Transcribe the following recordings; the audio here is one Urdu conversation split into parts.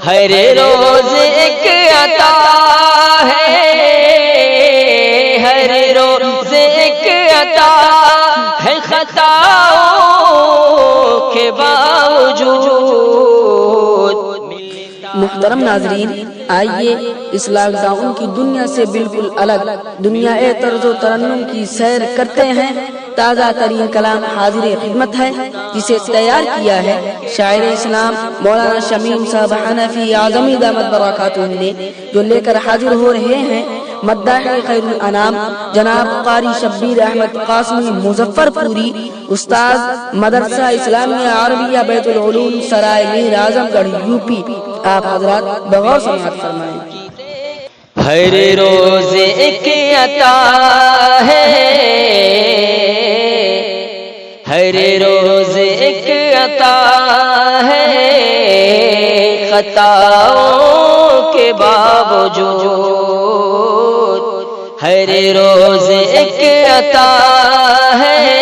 ہر روز ایک عطا ہے، ہر روز ایک عطا ہے، خطاؤں کے باوجود۔ محترم ناظرین، آئیے اس لاک ڈاؤن کی دنیا سے بالکل الگ دنیا طرز و ترنم کی سیر کرتے ہیں۔ تازہ ترین کلام حاضر خدمت ہے، جسے تیار کیا ہے شاعر اسلام مولانا شمیم صاحب حنفی اعظمی دامت برکاتہ نے، جو لے کر حاضر ہو رہے ہیں مداح خیر الانام جناب قاری شبیر احمد قاسمی مظفر پوری، استاد مدرسہ اسلامیہ عربیہ بیت العلوم سرائے میر اعظم گڑھ یوپی۔ آپ حضرات بغور سماعت فرمائیں۔ ہر روز ایک عطا ہے، ہر روز ایک عطا ہے، خطاؤں کے باوجود۔ ہر روز ایک عطا ہے،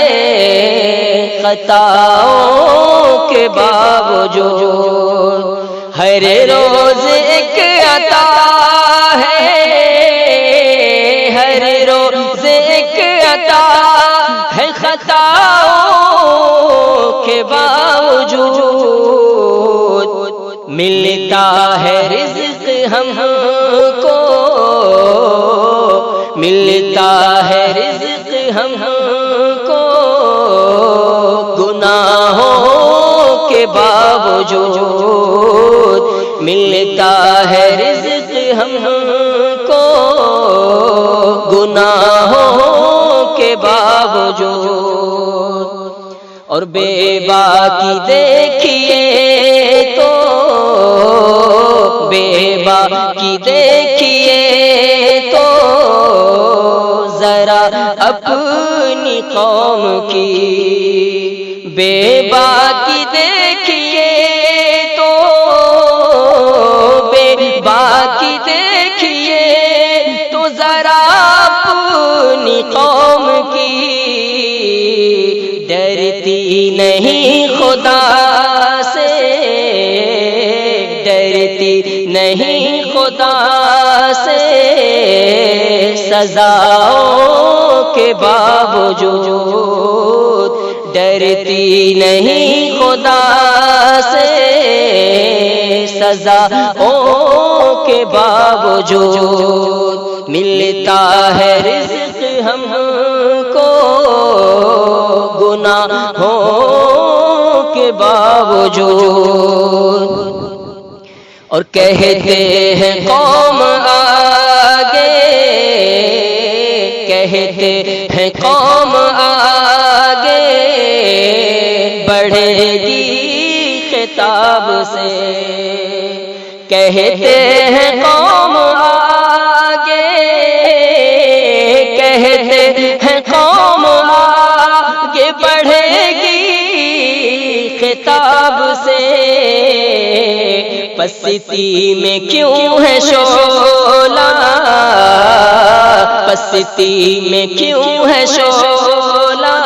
خطاؤں کے باوجود۔ ہر روز ایک عطا ہے، ہر روز ایک عطا ہے، خطاؤں کے باوجود۔ ملتا ہے رزق ہم کو، ملتا ہے رزق ہم کو، گناہوں کے باوجود۔ ملتا ہے رزق ہم کو، گناہوں کے باوجود۔ اور بے باکی دیکھیے تو، بے باکی دیکھیے تو ذرا اپنی قوم کی، بے باکی دیکھیے تو، بے باکی دیکھیے تو ذرا اپنی قوم کی۔ ڈرتی نہیں خدا سے، ڈرتی نہیں خدا سے، سزاؤں کے باوجود۔ ڈرتی نہیں خدا سے، سزاؤں کے باوجود۔ ملتا ہے رزق ہم کو، گناہوں کے باوجود۔ اور کہتے ہیں قوم آگے، کہتے ہیں قوم آگے بڑھے گی خطاب سے، کہتے ہیں قوم آگے، کہتے ہیں قوم آگے بڑھے گی خطاب سے۔ پستی میں کیوں ہے شعلہ، پستی میں کیوں ہے شعلہ،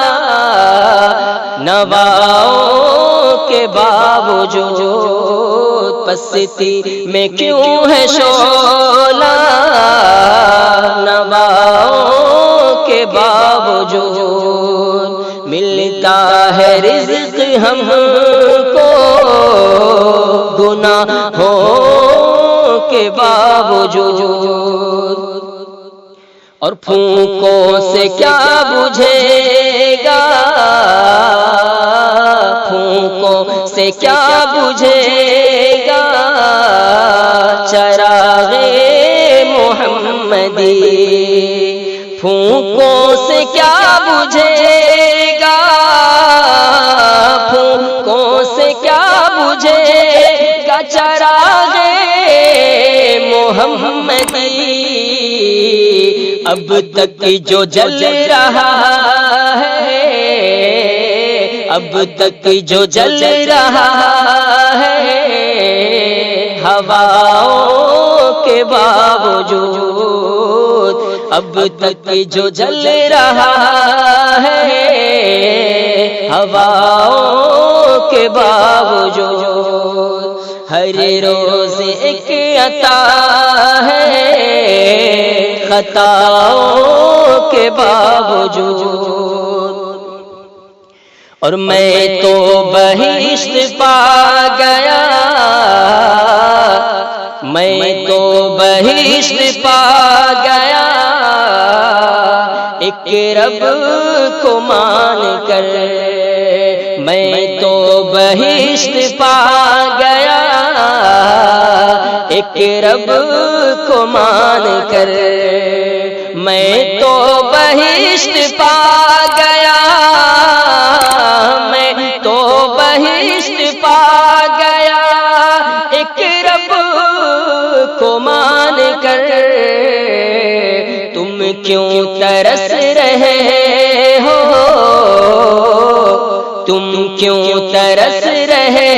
نواؤں کے باوجود۔ پستی میں کیوں ہے شعلہ، نواؤں کے باوجود۔ ملتا ہے رزق ہم کو، گناہوں کے باوجود۔ اور پھونکوں سے کیا بجھے گا، پھونکوں سے کیا بجھے گا، چراغ محمدی۔ پھونکوں سے کیا بجھے گا، پھونکوں سے کیا بجھے گا، چراغ محمدی۔ اب تک جو جل رہا ہے، اب تک جو جل رہا ہے، ہواؤں کے باوجود۔ اب تک جو جل رہا ہے، ہواؤں کے باوجود۔ ہر روز ایک عطا ہے خطاؤں کے باوجود، اور میں تو بہشت پا گیا، میں تو بہشت پا گیا، ایک رب کو مان کر، میں تو بہشت پا گیا، ایک رب کو مان کر، میں تو بہشت پا گیا، میں تو بہشت پا گیا، ایک رب کو مان کر، تم کیوں ترس رہے ہو، تم کیوں ترس رہے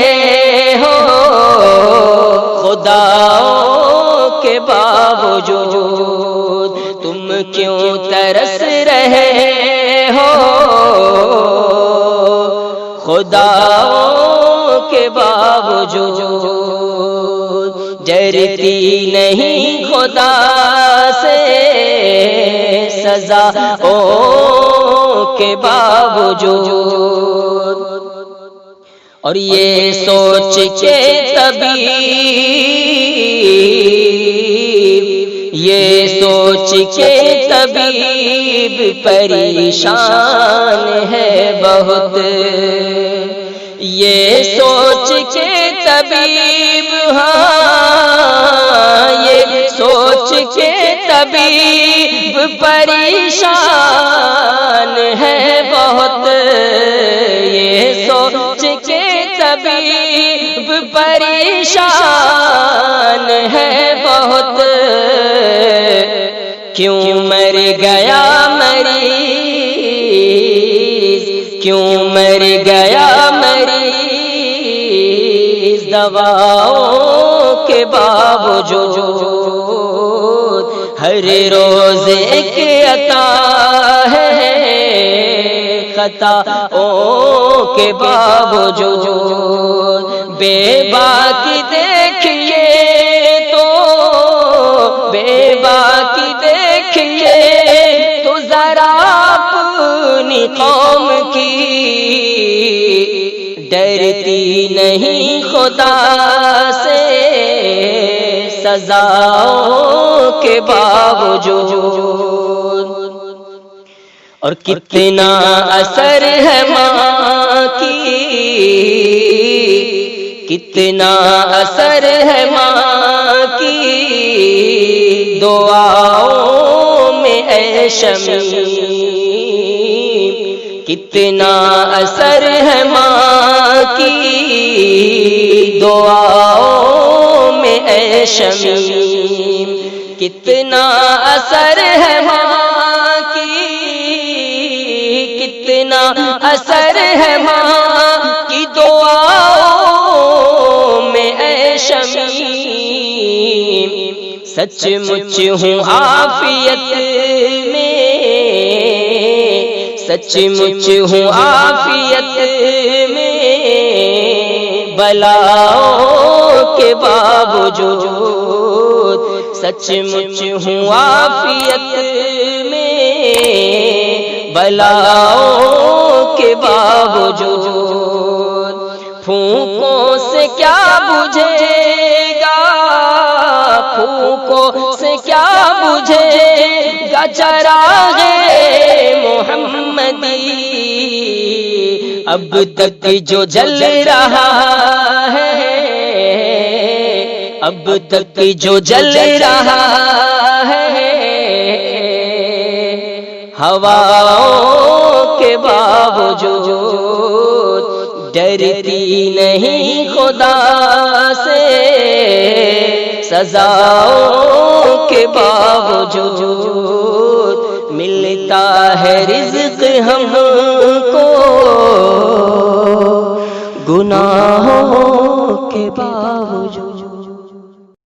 ہو، خداؤں کے باوجود تم کیوں ترس رہے ہو، خداؤں کے باوجود ڈرتی نہیں خدا سے سزاؤں کے باوجود، اور یہ سوچ کے طبیب، یہ سوچ کے طبیب پریشان ہے بہت، یہ سوچ کے طبیب، ہاں یہ سوچ کے طبیب پریشان ہے بہت، یہ سوچ کے طبیب پریشان ہے بہت، کیوں مر گیا مریض، کیوں مر گیا مریض، دواؤں کے باوجود ہر روز ایک عطا ہے خطاؤں کے باوجود، بے باکی دیکھیے تو، بے باکی دیکھیے تو ذرا اپنی قوم کی، ڈرتی نہیں خدا سے سزاؤں کے باوجود، اور کتنا اثر ہے ماں کی، کتنا اثر ہے ماں کی دعاؤں میں اے شمیم، کتنا اثر ہے ماں کی دعاؤں میں اے شمیم، کتنا اثر ہے ماں کی، کتنا اثر ہے ماں کی دعاؤں میں اے شمیم، سچ مچ ہوں عافیت میں، سچ مچ ہوں عافیت میں، بلاؤں کے باوجود سچ مچ ہوں عافیت میں، بلاؤں کے باوجود، پھونکوں سے کیا بجھے گا، پھونکوں سے کیا بجھے گا چراغ محمدی، اب تک جو جل رہا ہے، اب تک جو جل رہا ہے، ہواؤں کے باوجود ڈرتی نہیں خدا سے سزاؤں کے باوجود، ملتا ہے رزق ہم کو گناہوں کے باوجود۔